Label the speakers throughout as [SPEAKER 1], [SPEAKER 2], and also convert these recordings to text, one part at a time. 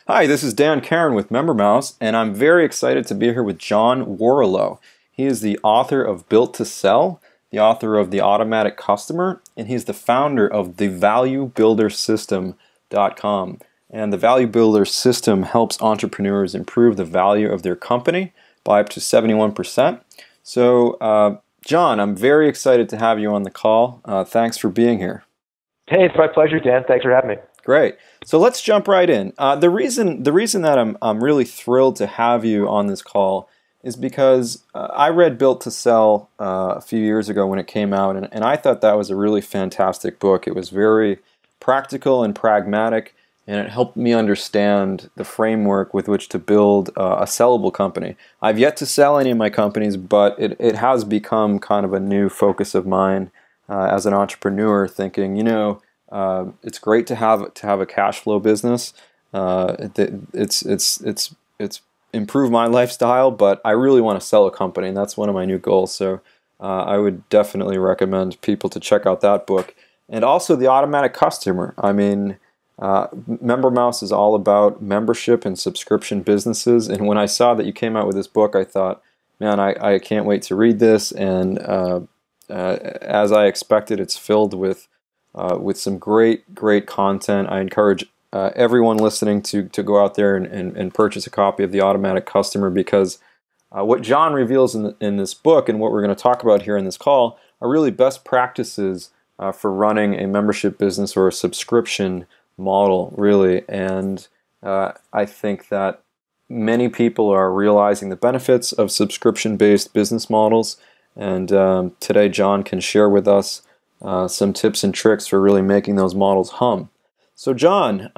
[SPEAKER 1] Hi, this is Dan Caron with MemberMouse, and I'm very excited to be here with John Warrillow. He is the author of Built to Sell, the author of The Automatic Customer, and he's the founder of thevaluebuildersystem.com. And the Value Builder System helps entrepreneurs improve the value of their company by up to 71%. So, John, I'm very excited to have you on the call. Thanks for being here.
[SPEAKER 2] Hey, it's my pleasure, Dan. Thanks for having me.
[SPEAKER 1] Great. So let's jump right in. The reason that I'm really thrilled to have you on this call is because I read Built to Sell a few years ago when it came out, and I thought that was a really fantastic book. It was very practical and pragmatic, and it helped me understand the framework with which to build a sellable company. I've yet to sell any of my companies, but it has become kind of a new focus of mine as an entrepreneur, thinking, it's great to have a cash flow business. It's improved my lifestyle, but I really want to sell a company, and that's one of my new goals. So I would definitely recommend people to check out that book, and also The Automatic Customer. I mean, MemberMouse is all about membership and subscription businesses, and when I saw that you came out with this book, I thought, man, I can't wait to read this. And as I expected, it's filled with some great content. I encourage everyone listening to go out there and purchase a copy of The Automatic Customer, because what John reveals in this book, and what we're going to talk about here in this call, are really best practices for running a membership business or a subscription model, really. And I think that many people are realizing the benefits of subscription-based business models, and today John can share with us some tips and tricks for really making those models hum. So, John,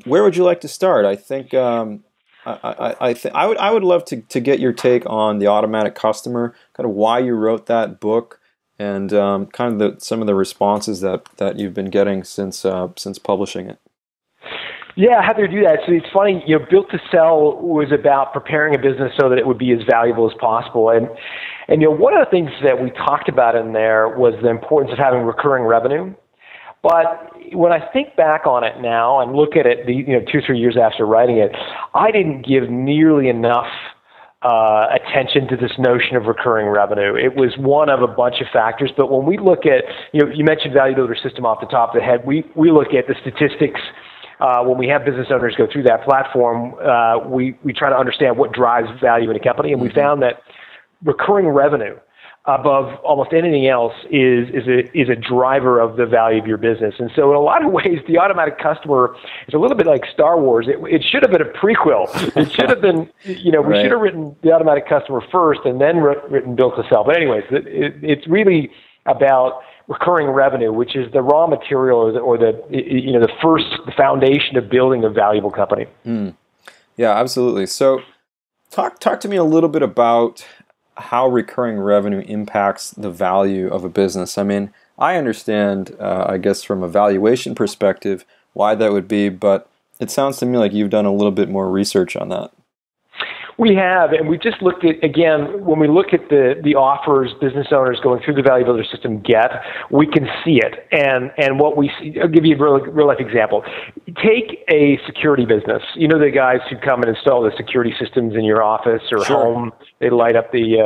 [SPEAKER 1] where would you like to start? I think I would love to get your take on The Automatic Customer, kind of why you wrote that book, and kind of some of the responses that you've been getting since publishing it.
[SPEAKER 2] Yeah, happy to do that. So it's funny, Built to Sell was about preparing a business so that it would be as valuable as possible. And one of the things that we talked about in there was the importance of having recurring revenue. But when I think back on it now and look at it, 2 or 3 years after writing it, I didn't give nearly enough attention to this notion of recurring revenue. It was one of a bunch of factors, but when we look at, you mentioned Value Builder System off the top of the head, we look at the statistics. When we have business owners go through that platform, we try to understand what drives value in a company, and we found that recurring revenue, above almost anything else, is a driver of the value of your business. And so in a lot of ways, The Automatic Customer is a little bit like Star Wars. It should have been a prequel. It should have been, we should have written The Automatic Customer first and then written Built to Sell. But anyways, it's really about recurring revenue, which is the raw material or the foundation of building a valuable company.
[SPEAKER 1] Yeah, absolutely. So talk to me a little bit about how recurring revenue impacts the value of a business. I mean, I understand, I guess, from a valuation perspective, why that would be, but it sounds to me like you've done a little bit more research on that.
[SPEAKER 2] We have, and we just looked at, again, when we look at the offers business owners going through the Value Builder System get, we can see it. And what we see, I'll give you a real life example. Take a security business. You know the guys who come and install the security systems in your office or home. They light up the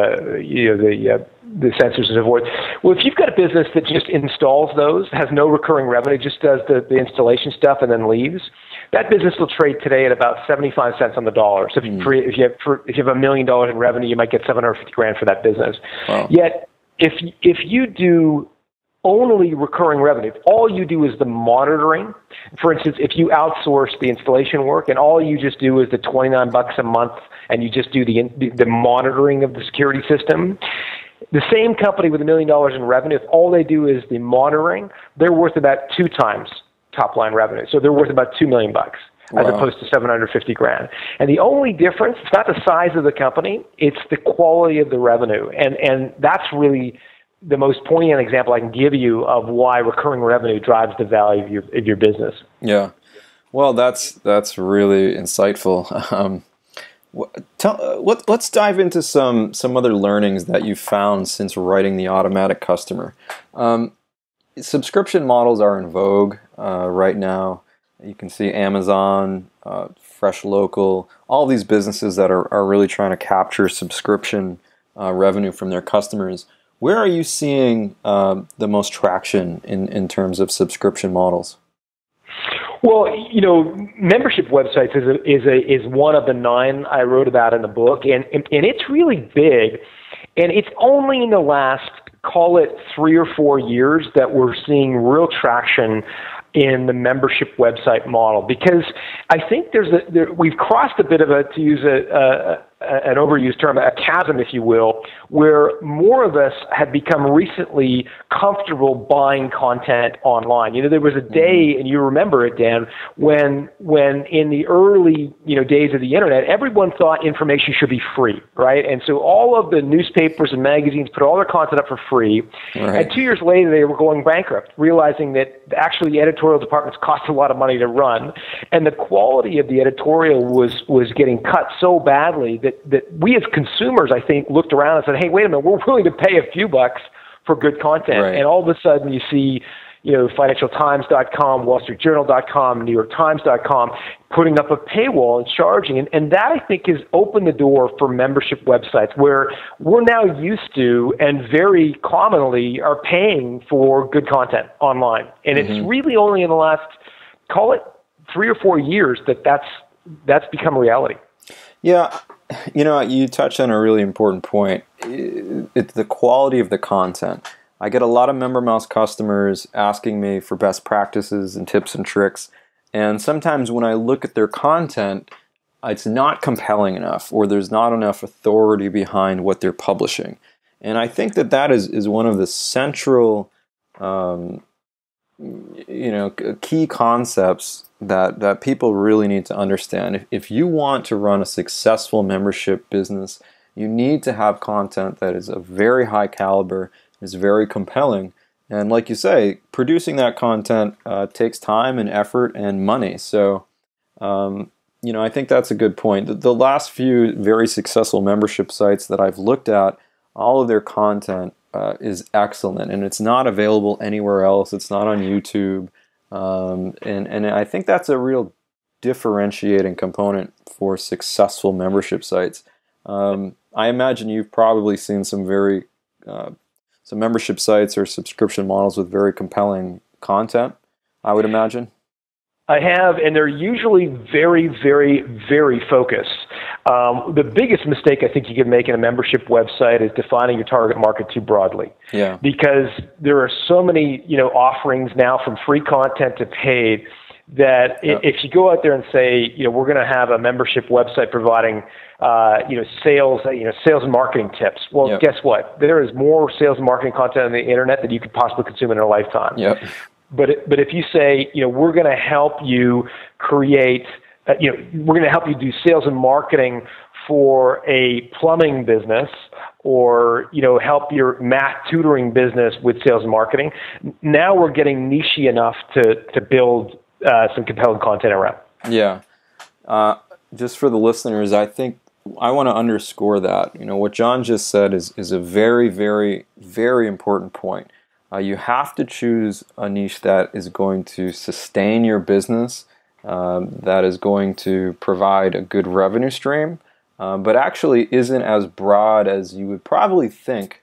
[SPEAKER 2] sensors and so forth. Well, if you've got a business that just installs those, has no recurring revenue, just does the installation stuff and then leaves, that business will trade today at about 75 cents on the dollar. So if you have $1 million in revenue, you might get $750,000 for that business. Wow. Yet, if you do only recurring revenue, if all you do is the monitoring, for instance, if you outsource the installation work and all you just do is the $29 a month and you just do the monitoring of the security system, the same company with $1 million in revenue, if all they do is the monitoring, they're worth about 2 times top line revenue. So they're worth about $2 million as opposed to $750,000. And the only difference, it's not the size of the company, it's the quality of the revenue. And that's really the most poignant example I can give you of why recurring revenue drives the value of your business.
[SPEAKER 1] Yeah. Well, that's really insightful. Let's dive into some other learnings that you've found since writing The Automatic Customer. Subscription models are in vogue right now. You can see Amazon, Fresh Local, all these businesses that are really trying to capture subscription revenue from their customers. Where are you seeing the most traction in terms of subscription models?
[SPEAKER 2] Well, membership websites is one of the 9 I wrote about in the book, and it's really big, and it's only in the last, call it 3 or 4 years, that we're seeing real traction in the membership website model, because I think we've crossed a bit of to use an overused term, a chasm, if you will, where more of us have become recently comfortable buying content online. There was a day, and you remember it, Dan, when in the early days of the internet, everyone thought information should be free, right? And so all of the newspapers and magazines put all their content up for free. Right. And 2 years later, they were going bankrupt, realizing that actually the editorial departments cost a lot of money to run, and the quality of the editorial was getting cut so badly that we as consumers, I think, looked around and said, hey, wait a minute, we're willing to pay a few bucks for good content. Right. And all of a sudden you see, FinancialTimes.com, WallStreetJournal.com, NewYorkTimes.com putting up a paywall and charging. And that, I think, has opened the door for membership websites where we're now used to and very commonly are paying for good content online. And it's really only in the last, call it 3 or 4 years, that's become a reality.
[SPEAKER 1] Yeah. You touched on a really important point. It's the quality of the content. I get a lot of MemberMouse customers asking me for best practices and tips and tricks. And sometimes when I look at their content, it's not compelling enough, or there's not enough authority behind what they're publishing. And I think that is one of the central key concepts that people really need to understand. If you want to run a successful membership business, you need to have content that is of very high caliber, is very compelling. And like you say, producing that content takes time and effort and money. So, I think that's a good point. The last few very successful membership sites that I've looked at, all of their content is excellent, and it's not available anywhere else. It's not on YouTube. And I think that's a real differentiating component for successful membership sites. I imagine you've probably seen some membership sites or subscription models with very compelling content, I would imagine.
[SPEAKER 2] I have, and they're usually very, very, very focused. The biggest mistake I think you can make in a membership website is defining your target market too broadly. Yeah. Because there are so many, offerings now from free content to paid that if you go out there and say, we're going to have a membership website providing, sales and marketing tips. Well, guess what? There is more sales and marketing content on the internet than you could possibly consume in a lifetime. Yep. But if you say, we're going to help you create, we're going to help you do sales and marketing for a plumbing business, or help your math tutoring business with sales and marketing, now we're getting niche enough to build some compelling content around. Yeah.
[SPEAKER 1] Just for the listeners, I think I want to underscore that. What John just said is a very, very, very important point. You have to choose a niche that is going to sustain your business, that is going to provide a good revenue stream, but actually isn't as broad as you would probably think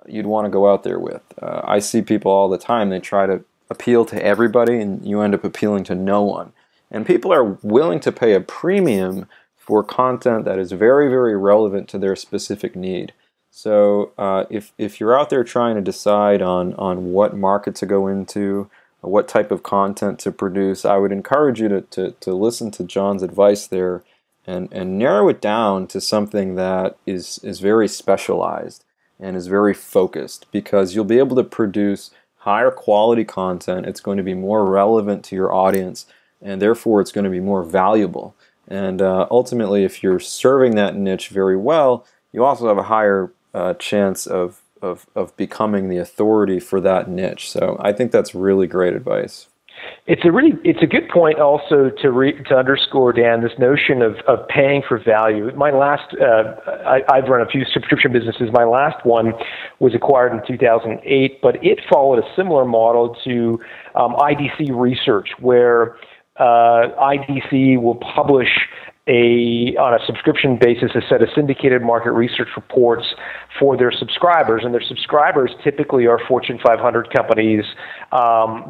[SPEAKER 1] you'd want to go out there with. I see people all the time, they try to appeal to everybody, and you end up appealing to no one. And people are willing to pay a premium for content that is very, very relevant to their specific need. So if you're out there trying to decide on what market to go into, what type of content to produce, I would encourage you to listen to John's advice there and narrow it down to something that is very specialized and is very focused, because you'll be able to produce higher quality content. It's going to be more relevant to your audience, and therefore it's going to be more valuable. And ultimately, if you're serving that niche very well, you also have a higher chance of becoming the authority for that niche. So I think that's really great advice.
[SPEAKER 2] It's a good point also to underscore, Dan, this notion of paying for value. My last, I've run a few subscription businesses. My last one was acquired in 2008, but it followed a similar model to IDC research, where IDC will publish on a subscription basis, a set of syndicated market research reports for their subscribers. And their subscribers typically are Fortune 500 companies,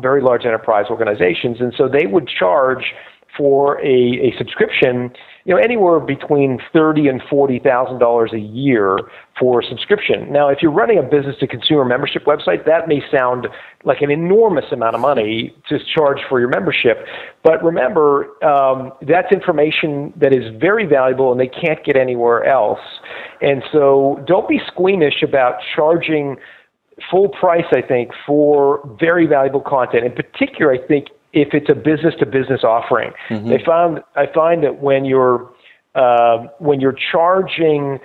[SPEAKER 2] very large enterprise organizations. And so they would charge for a subscription, anywhere between $30,000 and $40,000 a year for a subscription. Now, if you're running a business-to-consumer membership website, that may sound like an enormous amount of money to charge for your membership. But remember, that's information that is very valuable and they can't get anywhere else. And so don't be squeamish about charging full price, I think, for very valuable content. In particular, I think, if it's a business-to-business offering. Mm-hmm. I find that when you're charging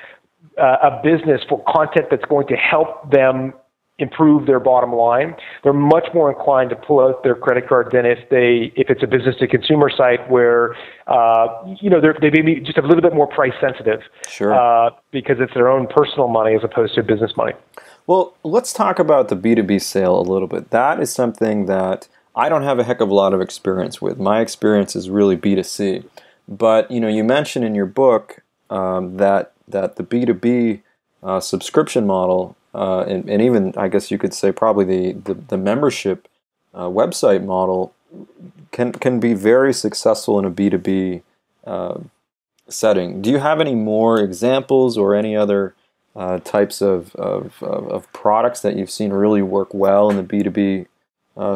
[SPEAKER 2] a business for content that's going to help them improve their bottom line, they're much more inclined to pull out their credit card than if it's a business-to-consumer site where they may be just a little bit more price sensitive.
[SPEAKER 1] Sure.
[SPEAKER 2] Because it's their own personal money as opposed to business money.
[SPEAKER 1] Well, let's talk about the B2B sale a little bit. That is something that I don't have a heck of a lot of experience with. My experience is really B2C. But, you mentioned in your book that the B2B subscription model, and even, I guess you could say, probably the membership website model can be very successful in a B2B setting. Do you have any more examples or any other types of products that you've seen really work well in the B2B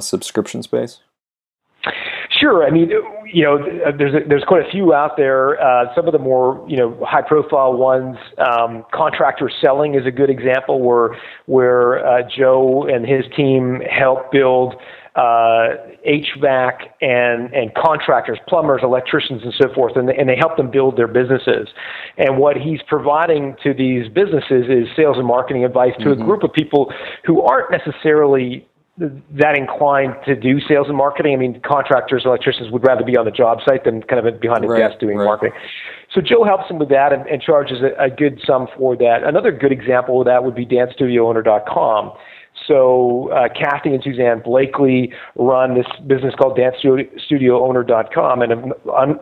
[SPEAKER 1] subscription space?
[SPEAKER 2] Sure. I mean, there's quite a few out there. Some of the more, high-profile ones. Contractor selling is a good example where Joe and his team help build HVAC and contractors, plumbers, electricians, and so forth, and they help them build their businesses. And what he's providing to these businesses is sales and marketing advice to mm-hmm. a group of people who aren't necessarily that inclined to do sales and marketing. I mean, contractors, electricians would rather be on the job site than kind of behind a desk doing marketing. So Joe helps them with that and charges a good sum for that. Another good example of that would be DanceStudioOwner.com. So Kathy and Suzanne Blakely run this business called DanceStudioOwner.com, and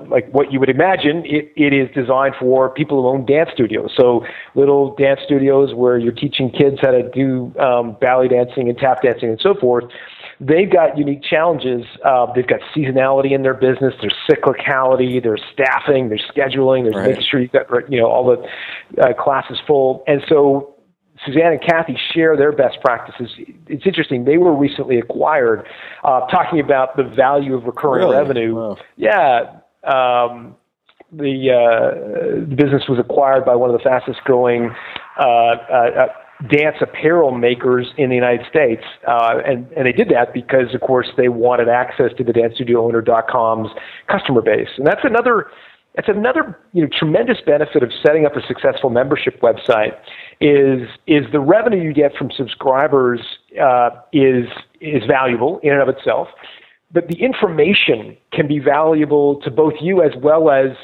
[SPEAKER 2] like what you would imagine, it is designed for people who own dance studios. So little dance studios where you're teaching kids how to do ballet dancing and tap dancing and so forth. They've got unique challenges. They've got seasonality in their business. There's cyclicality. There's staffing. There's scheduling. There's making sure you've got all the classes full. And so Suzanne and Kathy share their best practices. It's interesting. They were recently acquired, talking about the value of recurring revenue. Wow. Yeah. The business was acquired by one of the fastest growing dance apparel makers in the United States. And they did that because, of course, they wanted access to the DanceStudioOwner.com's customer base. And that's another tremendous benefit of setting up a successful membership website is the revenue you get from subscribers is valuable in and of itself, but the information can be valuable to both you as well as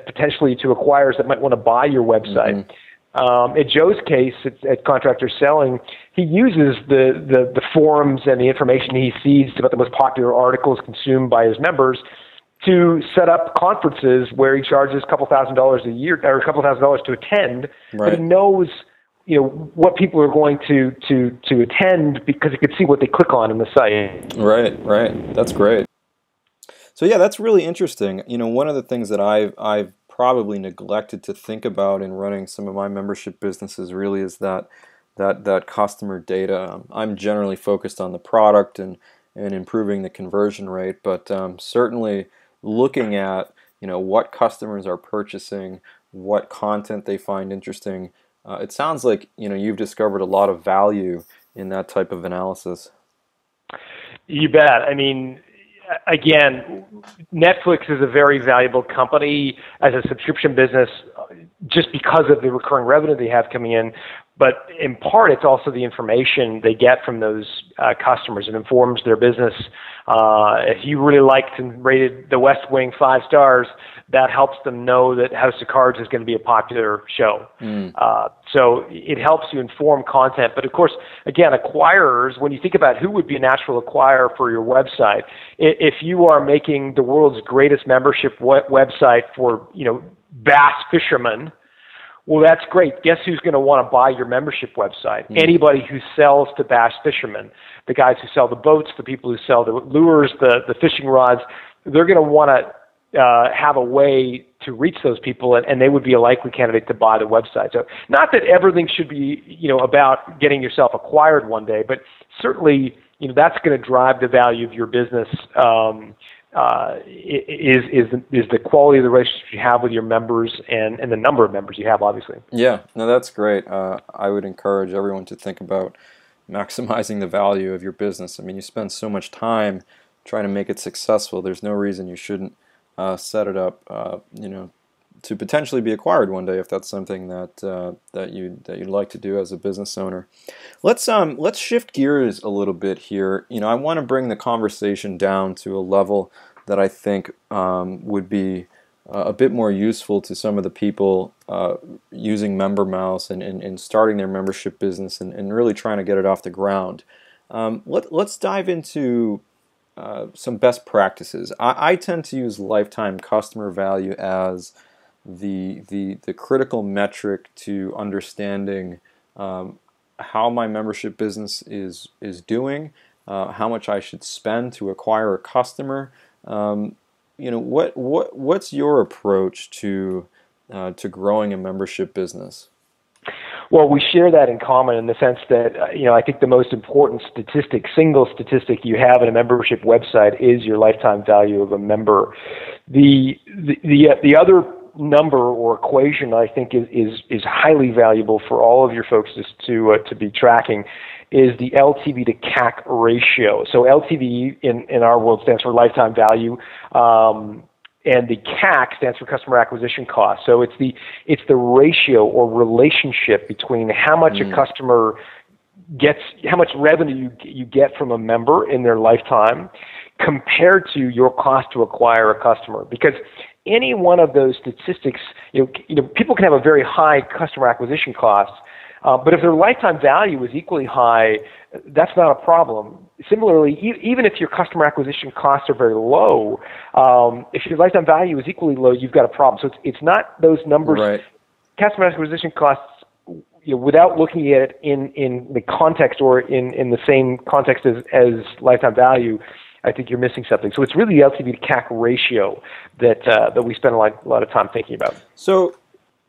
[SPEAKER 2] potentially to acquirers that might want to buy your website. Mm-hmm. In Joe's case, at Contractor Selling, he uses the forums and the information he sees about the most popular articles consumed by his members to set up conferences where he charges a couple $1,000s a year or a couple $1,000s to attend. Right. But he knows, what people are going to attend because he could see what they click on in the site.
[SPEAKER 1] Right. That's great. So yeah, that's really interesting. One of the things that I've probably neglected to think about in running some of my membership businesses really is that customer data. I'm generally focused on the product and improving the conversion rate, but certainly looking at what customers are purchasing, what content they find interesting. It sounds like you've discovered a lot of value in that type of analysis.
[SPEAKER 2] You bet. I mean, again, Netflix is a very valuable company as a subscription business just because of the recurring revenue they have coming in. But in part, it's also the information they get from those customers. It informs their business. If you really liked and rated The West Wing 5 stars, that helps them know that House of Cards is going to be a popular show. So it helps you inform content. But of course, again, acquirers, when you think about who would be a natural acquirer for your website, if you are making the world's greatest membership website for, bass fishermen, well, that's great. Guess who's going to want to buy your membership website? Anybody who sells to bass fishermen, the guys who sell the boats, the people who sell the lures, the fishing rods, they're going to want to have a way to reach those people, and they would be a likely candidate to buy the website. So not that everything should be, about getting yourself acquired one day, but certainly, that's going to drive the value of your business. Is the quality of the relationship you have with your members and the number of members you have, obviously.
[SPEAKER 1] Yeah, no, that's great. I would encourage everyone to think about maximizing the value of your business. I mean, you spend so much time trying to make it successful. There's no reason you shouldn't set it up, to potentially be acquired one day if that's something that you'd like to do as a business owner. Let's shift gears a little bit here. I want to bring the conversation down to a level that I think would be a bit more useful to some of the people using MemberMouse and starting their membership business and really trying to get it off the ground. Let's dive into some best practices. I tend to use lifetime customer value as the critical metric to understanding how my membership business is doing, how much I should spend to acquire a customer. What's your approach to growing a membership business?
[SPEAKER 2] Well, we share that in common in the sense that, I think the most important single statistic you have in a membership website is your lifetime value of a member. The other number or equation I think is highly valuable for all of your folks to be tracking is the LTV to CAC ratio. So LTV in our world stands for lifetime value. And the CAC stands for customer acquisition cost. So it's the ratio or relationship between how much a customer gets, how much revenue you get from a member in their lifetime compared to your cost to acquire a customer. Because any one of those statistics, people can have a very high customer acquisition cost, but if their lifetime value is equally high, that's not a problem. Similarly, even if your customer acquisition costs are very low, if your lifetime value is equally low, you've got a problem. So it's not those numbers.
[SPEAKER 1] Right.
[SPEAKER 2] Customer acquisition costs, without looking at it in the context or in the same context as lifetime value, I think you're missing something. So it's really the LTV to CAC ratio that we spend a lot of time thinking about.
[SPEAKER 1] So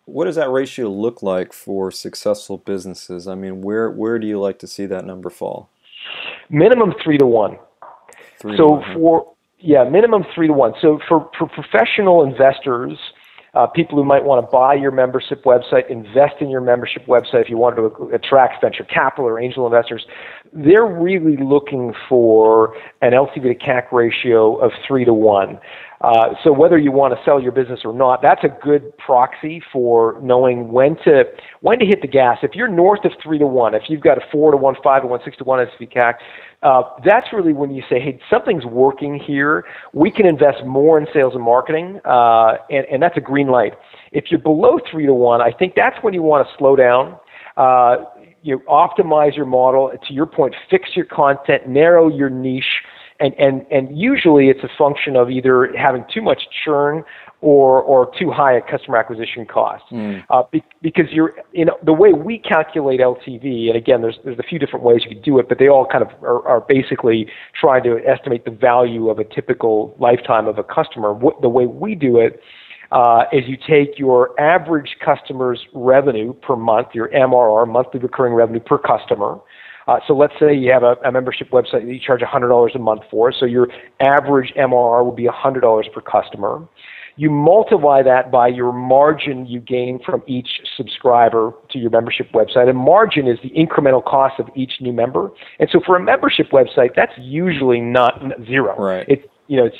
[SPEAKER 1] what does that ratio look like for successful businesses? I mean, where do you like to see that number fall?
[SPEAKER 2] Minimum 3 to 1. Minimum 3 to 1. So for professional investors, people who might want to buy your membership website, invest in your membership website if you want to attract venture capital or angel investors, they're really looking for an LTV to CAC ratio of 3 to 1. So whether you want to sell your business or not, that's a good proxy for knowing when to hit the gas. If you're north of 3 to 1, if you've got a 4 to 1, 5 to 1, 6 to 1 LTV CAC, that's really when you say, hey, something's working here. We can invest more in sales and marketing, and that's a green light. If you're below 3 to 1, I think that's when you want to slow down. You optimize your model. To your point, fix your content, narrow your niche. And usually it's a function of either having too much churn or too high a customer acquisition cost. Because the way we calculate LTV, and again, there's a few different ways you can do it, but they all kind of are basically trying to estimate the value of a typical lifetime of a customer. The way we do it is you take your average customer's revenue per month, your MRR, monthly recurring revenue per customer. So let's say you have a membership website that you charge $100 a month for. So your average MRR will be $100 per customer. You multiply that by your margin you gain from each subscriber to your membership website. And margin is the incremental cost of each new member. And so for a membership website, that's usually not zero.
[SPEAKER 1] Right.
[SPEAKER 2] It's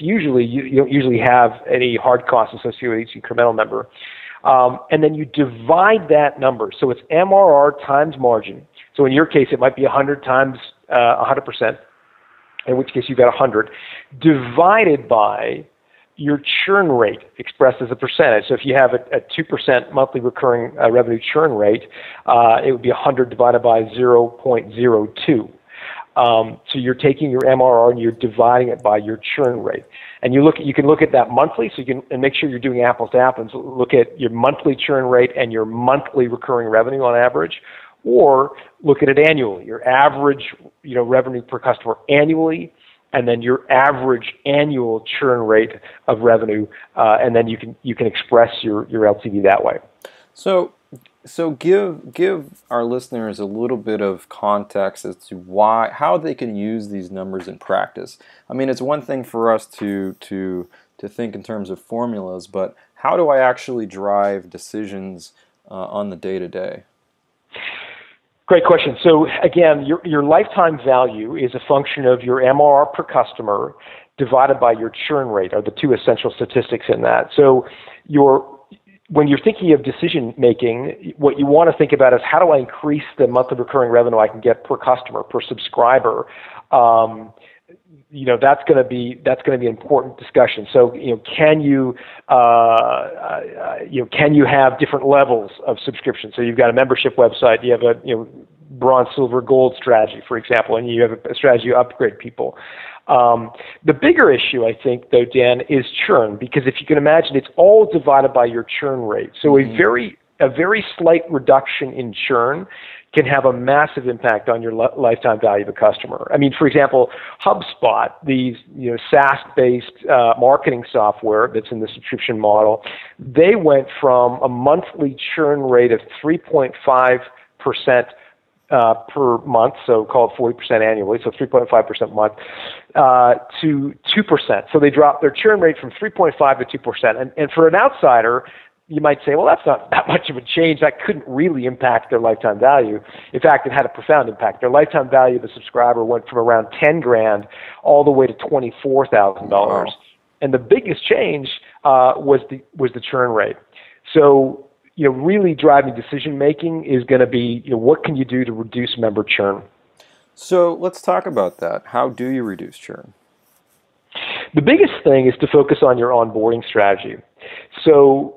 [SPEAKER 2] usually, you don't usually have any hard costs associated with each incremental member. And then you divide that number. So it's MRR times margin. So in your case, it might be 100 times 100%, in which case you've got 100, divided by your churn rate expressed as a percentage. So if you have a 2% monthly recurring revenue churn rate, it would be 100 divided by 0.02. So you're taking your MRR and you're dividing it by your churn rate. And you can look at that monthly, so you can and make sure you're doing apples to apples. Look at your monthly churn rate and your monthly recurring revenue on average, or look at it annually. Your average, revenue per customer annually, and then your average annual churn rate of revenue, and then you can express your LTV that way.
[SPEAKER 1] So give our listeners a little bit of context as to how they can use these numbers in practice. I mean, it's one thing for us to think in terms of formulas, but how do I actually drive decisions on the day-to-day?
[SPEAKER 2] Great question. So again, your lifetime value is a function of your MRR per customer divided by your churn rate, are the two essential statistics in that. So when you're thinking of decision making, what you want to think about is how do I increase the monthly recurring revenue I can get per customer, per subscriber. That's going to be an important discussion. So can you have different levels of subscription? So you've got a membership website, you have a bronze, silver, gold strategy, for example, and you have a strategy to upgrade people. The bigger issue, I think, though, Dan, is churn, because if you can imagine, it's all divided by your churn rate. So a very slight reduction in churn can have a massive impact on your lifetime value of a customer. I mean, for example, HubSpot, these SaaS-based marketing software that's in the subscription model, they went from a monthly churn rate of 3.5% per month, so call it 40% annually, so 3.5% a month, to 2%. So they dropped their churn rate from 3.5 to 2%. And for an outsider, you might say, well, that's not that much of a change. That couldn't really impact their lifetime value. In fact, it had a profound impact. Their lifetime value of the subscriber went from around $10,000 all the way to $24,000.
[SPEAKER 1] Wow.
[SPEAKER 2] And the biggest change was the churn rate. So really driving decision making is going to be what can you do to reduce member churn.
[SPEAKER 1] So let's talk about that. How do you reduce churn?
[SPEAKER 2] The biggest thing is to focus on your onboarding strategy. So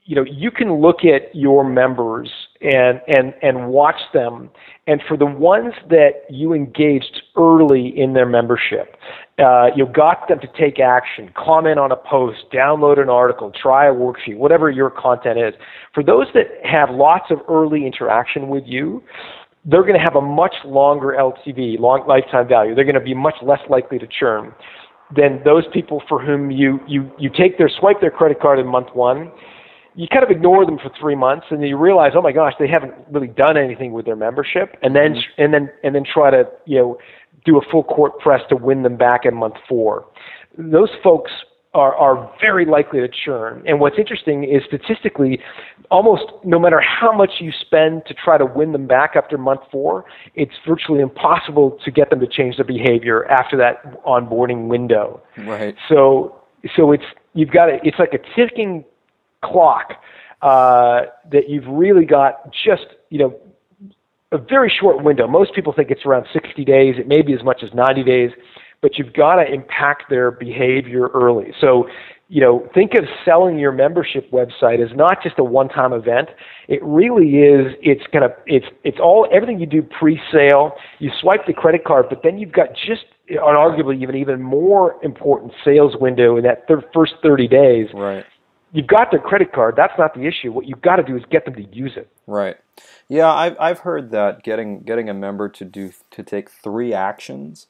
[SPEAKER 2] you can look at your members and watch them. And for the ones that you engaged early in their membership, you got them to take action, comment on a post, download an article, try a worksheet, whatever your content is. For those that have lots of early interaction with you, they're going to have a much longer LTV, long lifetime value. They're going to be much less likely to churn than those people for whom you swipe their credit card in month one. You kind of ignore them for 3 months, and then you realize, oh my gosh, they haven't really done anything with their membership, and then try to do a full court press to win them back in month 4. Those folks are very likely to churn. And what's interesting is statistically, almost no matter how much you spend to try to win them back after month 4, it's virtually impossible to get them to change their behavior after that onboarding window.
[SPEAKER 1] Right.
[SPEAKER 2] So it's like a ticking clock that you've really got just a very short window. Most people think it's around 60 days. It may be as much as 90 days, but you've got to impact their behavior early. So think of selling your membership website as not just a one-time event. It really is. It's all everything you do pre-sale. You swipe the credit card, but then you've got just arguably even more important sales window in that first 30 days.
[SPEAKER 1] Right.
[SPEAKER 2] You've got their credit card. That's not the issue. What you've got to do is get them to use it.
[SPEAKER 1] Right. Yeah, I've heard that getting a member to take 3 actions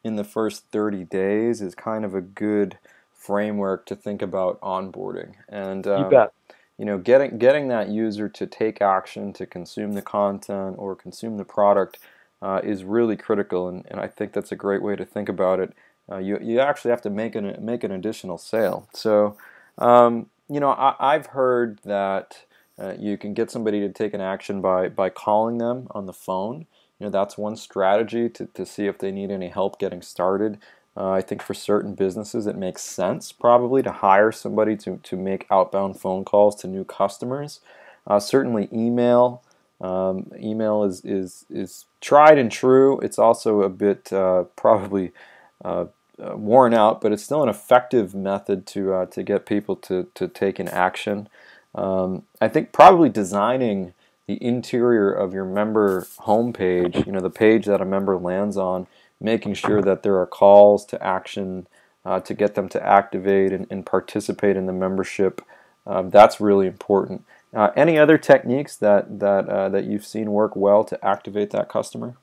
[SPEAKER 1] in the first 30 days is kind of a good framework to think about onboarding. And
[SPEAKER 2] you bet.
[SPEAKER 1] Getting that user to take action, to consume the content or consume the product is really critical, and I think that's a great way to think about it. You actually have to make an additional sale. So I've heard that you can get somebody to take an action by calling them on the phone. That's one strategy to see if they need any help getting started. I think for certain businesses it makes sense probably to hire somebody to make outbound phone calls to new customers. Certainly email. Email is tried and true. It's also a bit probably worn out, but it's still an effective method to get people to take an action. I think probably designing the interior of your member homepage, the page that a member lands on, making sure that there are calls to action to get them to activate and participate in the membership. That's really important. Any other techniques that you've seen work well to activate that customer?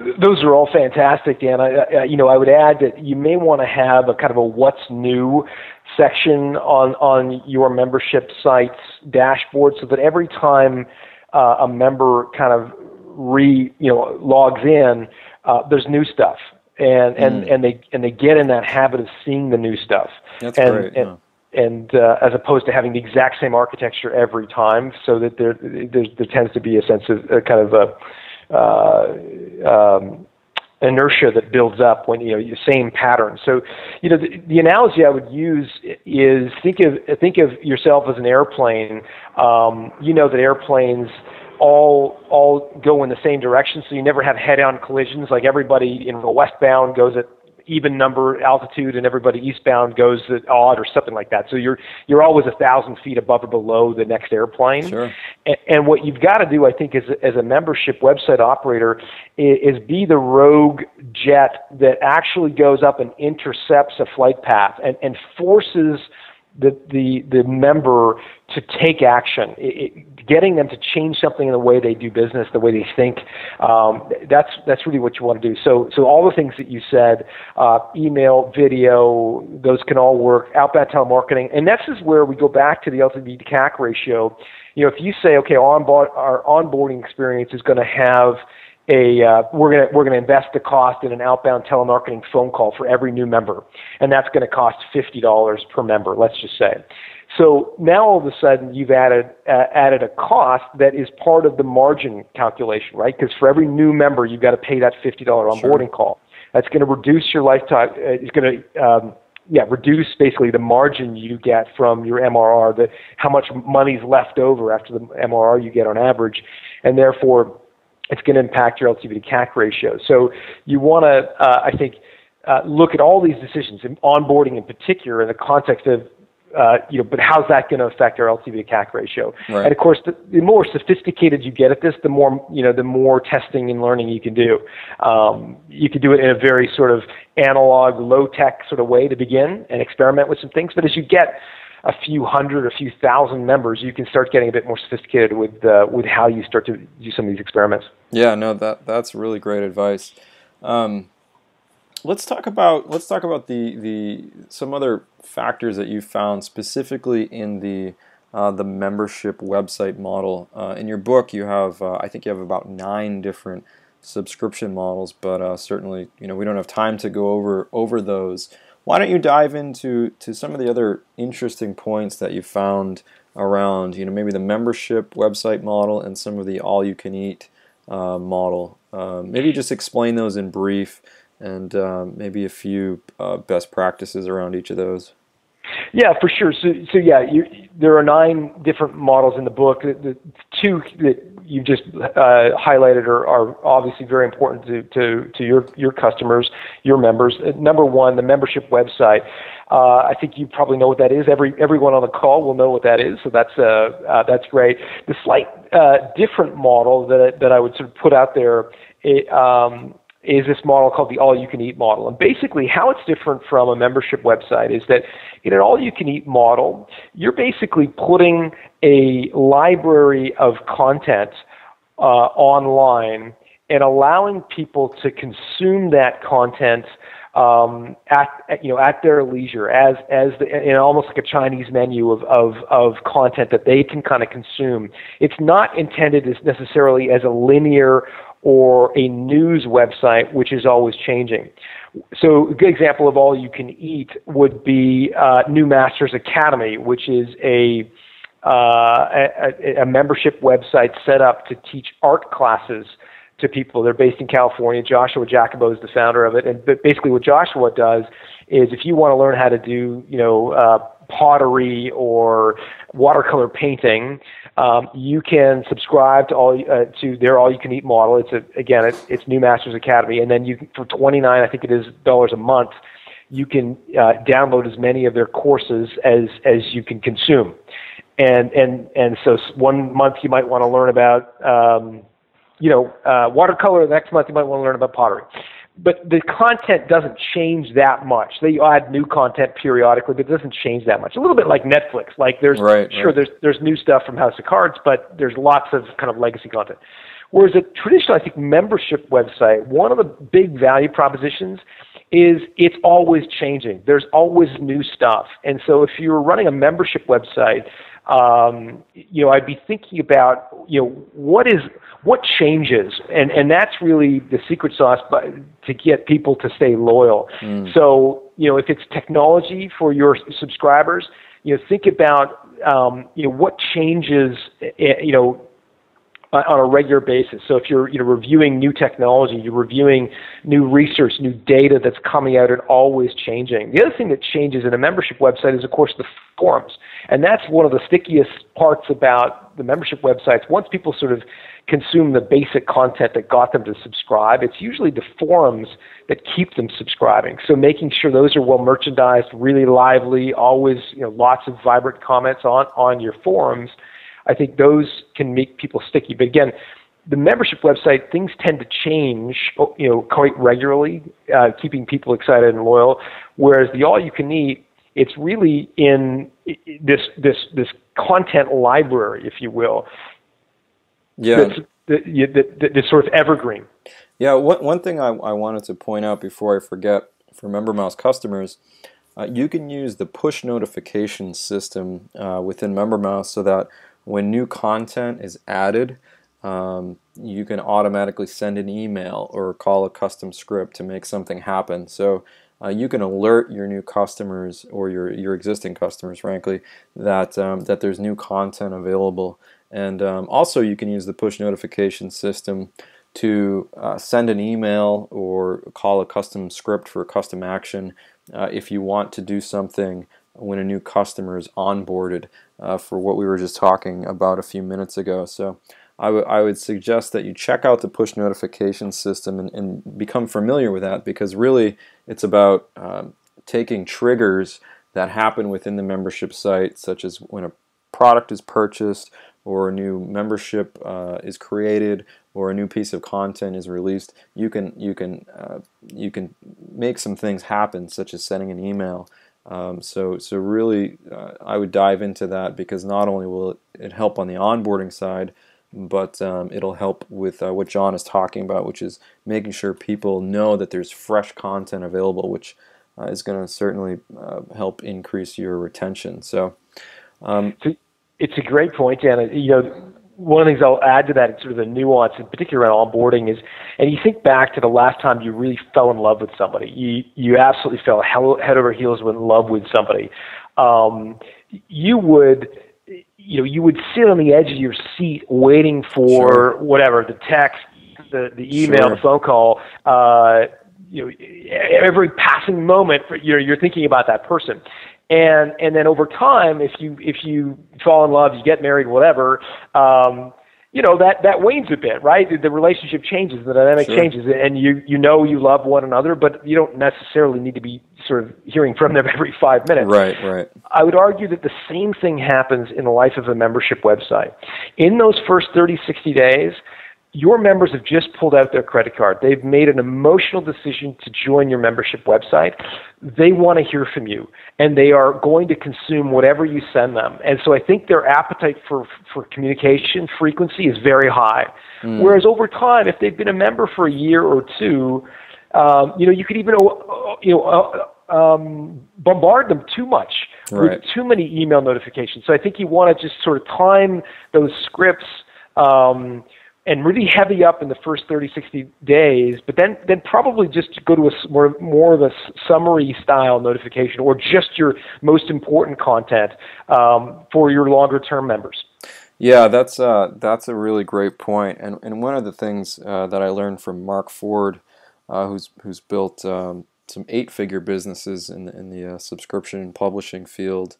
[SPEAKER 2] Those are all fantastic, Dan. I would add that you may want to have a kind of a what's new section on your membership site's dashboard, so that every time a member kind of logs in, there's new stuff, and they get in that habit of seeing the new stuff. That's great. And as opposed to having the exact same architecture every time, so that there tends to be a sense of kind of inertia that builds up when the same pattern. So the analogy I would use is think of yourself as an airplane. That airplanes all go in the same direction, so you never have head-on collisions. Like everybody in the westbound goes at even number altitude, and everybody eastbound goes at odd, or something like that. So you're always 1,000 feet above or below the next airplane.
[SPEAKER 1] Sure.
[SPEAKER 2] And what you've got to do, I think, as a membership website operator, is be the rogue jet that actually goes up and intercepts a flight path and forces the member to take action, getting them to change something in the way they do business, the way they think. That's really what you want to do. So all the things that you said, email, video, those can all work. Outbound telemarketing, and this is where we go back to the LTV to CAC ratio. If you say, okay, our onboarding experience is going to have we're going to invest the cost in an outbound telemarketing phone call for every new member, and that's going to cost $50 per member, let's just say. So now all of a sudden you've added a cost that is part of the margin calculation, right? Because for every new member you've got to pay that $50 onboarding call. That's going to reduce your lifetime. It's going to reduce basically the margin you get from your MRR, how much money's left over after the MRR you get on average, and therefore it's going to impact your LTV to CAC ratio. So you want to, I think, look at all these decisions, onboarding in particular, in the context of, but how's that going to affect our LTV to CAC ratio? Right. And of course, the more sophisticated you get at this, the more testing and learning you can do. You can do it in a very sort of analog, low-tech sort of way to begin and experiment with some things. But as you get a few hundred or a few thousand members, you can start getting a bit more sophisticated with how you start to do some of these experiments.
[SPEAKER 1] Yeah, no, that's really great advice. Let's talk about the some other factors that you found specifically in the membership website model. In your book, you have I think you have about 9 different subscription models, but certainly we don't have time to go over those. Why don't you dive into some of the other interesting points that you found around maybe the membership website model and some of the all-you-can-eat model? Maybe just explain those in brief, and maybe a few best practices around each of those.
[SPEAKER 2] Yeah, for sure. So there are 9 different models in the book. The 2 that you just highlighted are obviously very important to your customers, your members. Number 1, the membership website. I think you probably know what that is. Everyone on the call will know what that is. So that's great. The slight different model that I would sort of put out there is this model called the all-you-can-eat model. And basically how it's different from a membership website is that in an all-you-can-eat model, you're basically putting a library of content online and allowing people to consume that content at their leisure, as almost like a Chinese menu of content that they can kind of consume. It's not intended as necessarily as a linear or a news website, which is always changing. So a good example of all you can eat would be New Masters Academy, which is a membership website set up to teach art classes to people. They're based in California. Joshua Jacobo is the founder of it. And but basically what Joshua does is if you want to learn how to do, pottery or watercolor painting, you can subscribe to their all-you-can-eat model. It's New Masters Academy, and then for $29, I think it is dollars a month, you can download as many of their courses as you can consume. And so 1 month you might want to learn about watercolor. The next month you might want to learn about pottery. But the content doesn't change that much. They add new content periodically, but it doesn't change that much. A little bit like Netflix. Like there's new stuff from House of Cards, but there's lots of kind of legacy content. Whereas a traditional, I think, membership website, one of the big value propositions is it's always changing. There's always new stuff. And so if you're running a membership website, I'd be thinking about, what changes, and that's really the secret sauce to get people to stay loyal. So, if it's technology for your subscribers, think about, what changes, on a regular basis. So if you're reviewing new technology, you're reviewing new research, new data that's coming out and always changing. The other thing that changes in a membership website is, of course, the forums. And that's one of the stickiest parts about the membership websites. Once people sort of consume the basic content that got them to subscribe, it's usually the forums that keep them subscribing. So making sure those are well merchandised, really lively, always lots of vibrant comments on your forums, I think those can make people sticky. But again, the membership website, things tend to change, quite regularly, keeping people excited and loyal. Whereas the all-you-can-eat, it's really in this content library, if you will.
[SPEAKER 1] Yeah.
[SPEAKER 2] That's sort of evergreen.
[SPEAKER 1] Yeah. One thing I wanted to point out before I forget for MemberMouse customers, you can use the push notification system within MemberMouse so that when new content is added, you can automatically send an email or call a custom script to make something happen. So you can alert your new customers or your existing customers, frankly, that there's new content available. And also you can use the push notification system to send an email or call a custom script for a custom action if you want to do something when a new customer is onboarded for what we were just talking about a few minutes ago. So I would suggest that you check out the push notification system and become familiar with that, because really it's about taking triggers that happen within the membership site, such as when a product is purchased or a new membership is created or a new piece of content is released. You can make some things happen, such as sending an email. So really, I would dive into that, because not only will it help on the onboarding side, but it'll help with what John is talking about, which is making sure people know that there's fresh content available, which is going to certainly help increase your retention. So
[SPEAKER 2] it's a great point, Dan. One of the things I'll add to that, sort of the nuance, in particular around onboarding, is, and you think back to the last time you really fell in love with somebody, you absolutely fell head over heels in love with somebody. You would sit on the edge of your seat waiting for whatever, the text, the email, the phone call. Every passing moment, you're thinking about that person. And then over time, if you fall in love, you get married, whatever, that wanes a bit, right? The relationship changes, the dynamic changes, and you love one another, but you don't necessarily need to be sort of hearing from them every 5 minutes.
[SPEAKER 1] Right.
[SPEAKER 2] I would argue that the same thing happens in the life of a membership website. In those first 30, 60 days, your members have just pulled out their credit card. They've made an emotional decision to join your membership website. They want to hear from you, and they are going to consume whatever you send them. And so I think their appetite for communication frequency is very high. Whereas over time, if they've been a member for a year or two, you could even bombard them too much with too many email notifications. So I think you want to just sort of time those scripts and really heavy up in the first 30, 60 days, but then probably just go to a more of a summary style notification, or just your most important content for your longer term members.
[SPEAKER 1] Yeah, that's a really great point. And one of the things that I learned from Mark Ford, who's built some eight-figure businesses in the subscription and publishing field.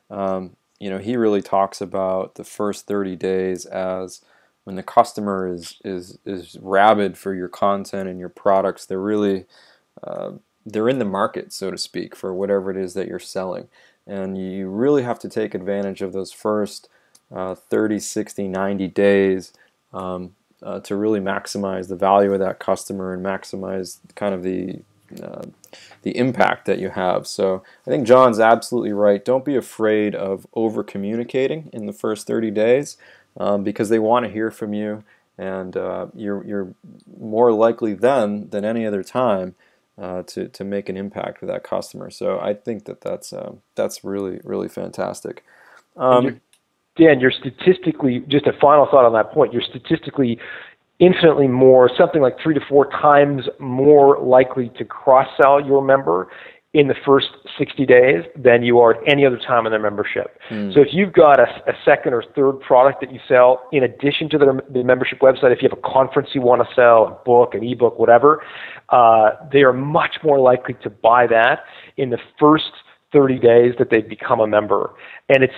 [SPEAKER 1] He really talks about the first 30 days as when the customer is rabid for your content and your products. They're in the market, so to speak, for whatever it is that you're selling, and you really have to take advantage of those first 30, 60, 90 days to really maximize the value of that customer and maximize kind of the impact that you have. So I think John's absolutely right. Don't be afraid of over communicating in the first 30 days because they want to hear from you, and you're more likely then than any other time to make an impact with that customer. So I think that's really, really fantastic.
[SPEAKER 2] Dan, you're statistically, just a final thought on that point, you're statistically infinitely more, something like 3 to 4 times more likely to cross-sell your member in the first 60 days than you are at any other time in their membership. So if you've got a second or third product that you sell in addition to the membership website, if you have a conference you want to sell, a book, an ebook, whatever, they are much more likely to buy that in the first 30 days that they've become a member. And it's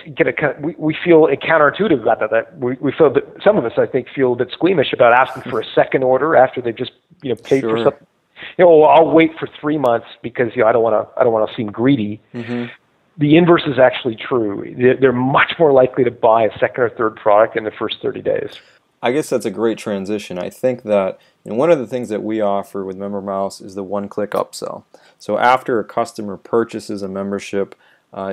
[SPEAKER 2] we feel counterintuitive about that. We feel that some of us, I think, feel a bit squeamish about asking for a second order after they've just paid for something. I'll wait for 3 months because I don't want to seem greedy. Mm-hmm. The inverse is actually true. They're much more likely to buy a second or third product in the first 30 days.
[SPEAKER 1] I guess that's a great transition. I think that one of the things that we offer with MemberMouse is the one-click upsell. So after a customer purchases a membership,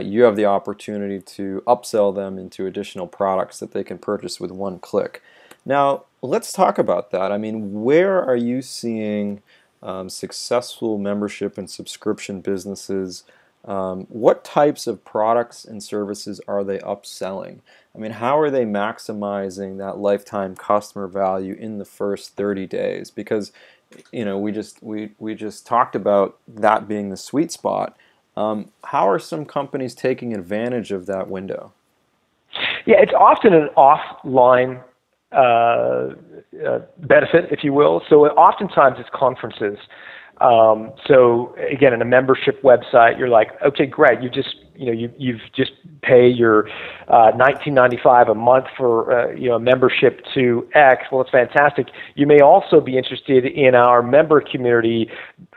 [SPEAKER 1] you have the opportunity to upsell them into additional products that they can purchase with one click. Now, let's talk about that. I mean, where are you seeing successful membership and subscription businesses? What types of products and services are they upselling? I mean, how are they maximizing that lifetime customer value in the first 30 days? Because, we just talked about that being the sweet spot. How are some companies taking advantage of that window?
[SPEAKER 2] Yeah, it's often an offline benefit, if you will. So oftentimes it's conferences. So again, in a membership website, you're like, okay, great. You've just pay your $19.95 a month for a membership to X. Well, it's fantastic. You may also be interested in our member community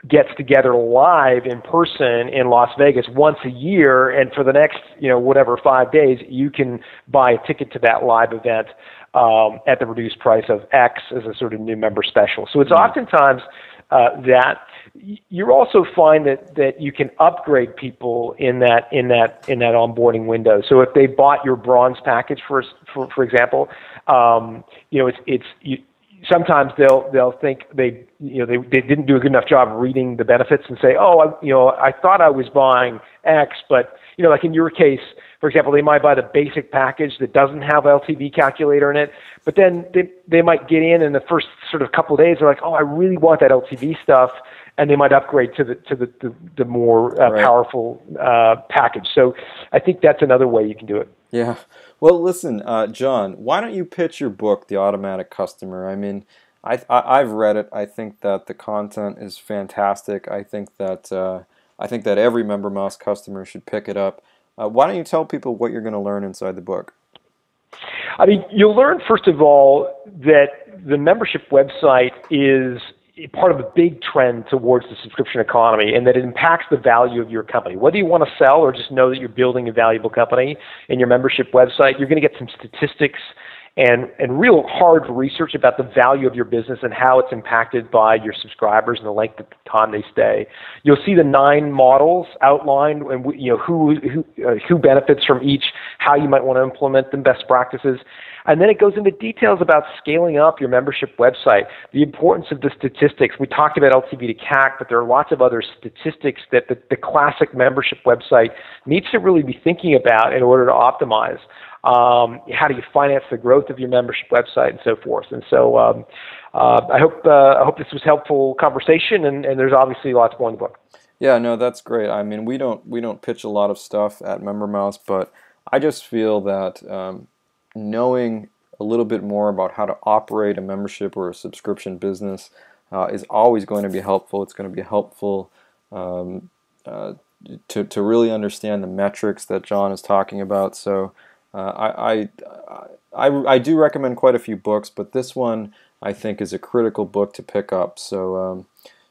[SPEAKER 2] gets together live in person in Las Vegas once a year, and for the next 5 days, you can buy a ticket to that live event at the reduced price of X as a sort of new member special. So it's oftentimes that. You also find that you can upgrade people in that onboarding window. So if they bought your bronze package for example, sometimes they'll think they didn't do a good enough job of reading the benefits and say, I thought I was buying X, but like in your case, for example, they might buy the basic package that doesn't have LTV calculator in it, but then they might get in the first sort of couple of days. They're like, I really want that LTV stuff, and they might upgrade to the more powerful package. So I think that's another way you can do it.
[SPEAKER 1] Yeah. Well, listen, John, why don't you pitch your book, The Automatic Customer? I mean, I've read it. I think that the content is fantastic. I think that every MemberMouse customer should pick it up. Why don't you tell people what you're going to learn inside the book?
[SPEAKER 2] I mean, you'll learn, first of all, that the membership website is part of a big trend towards the subscription economy, and that it impacts the value of your company. Whether you want to sell or just know that you're building a valuable company in your membership website, you're going to get some statistics and real hard research about the value of your business and how it's impacted by your subscribers and the length of time they stay. You'll see the 9 models outlined, and who benefits from each, how you might want to implement them, best practices. And then it goes into details about scaling up your membership website, the importance of the statistics. We talked about LTV to CAC, but there are lots of other statistics that the classic membership website needs to really be thinking about in order to optimize. How do you finance the growth of your membership website and so forth? And so I hope this was helpful conversation, and there's obviously lots more in the book.
[SPEAKER 1] Yeah, no, that's great. I mean, we don't pitch a lot of stuff at MemberMouse, but I just feel that knowing a little bit more about how to operate a membership or a subscription business is always going to be helpful. It's going to be helpful to really understand the metrics that John is talking about. So I do recommend quite a few books, but this one I think is a critical book to pick up. So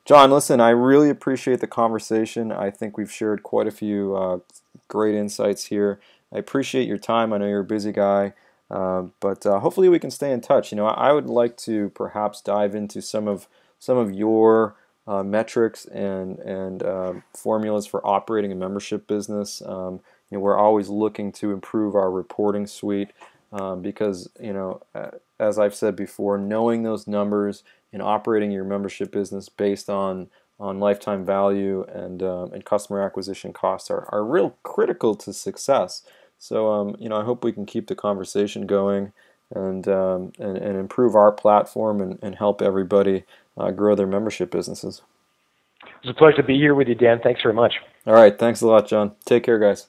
[SPEAKER 1] John, listen, I really appreciate the conversation. I think we've shared quite a few great insights here. I appreciate your time. I know you're a busy guy, but hopefully we can stay in touch. I would like to perhaps dive into some of your metrics and formulas for operating a membership business. We're always looking to improve our reporting suite because, as I've said before, knowing those numbers and operating your membership business based on lifetime value and customer acquisition costs are real critical to success. So, I hope we can keep the conversation going and improve our platform and help everybody grow their membership businesses.
[SPEAKER 2] It was a pleasure to be here with you, Dan. Thanks very much.
[SPEAKER 1] All right. Thanks a lot, John. Take care, guys.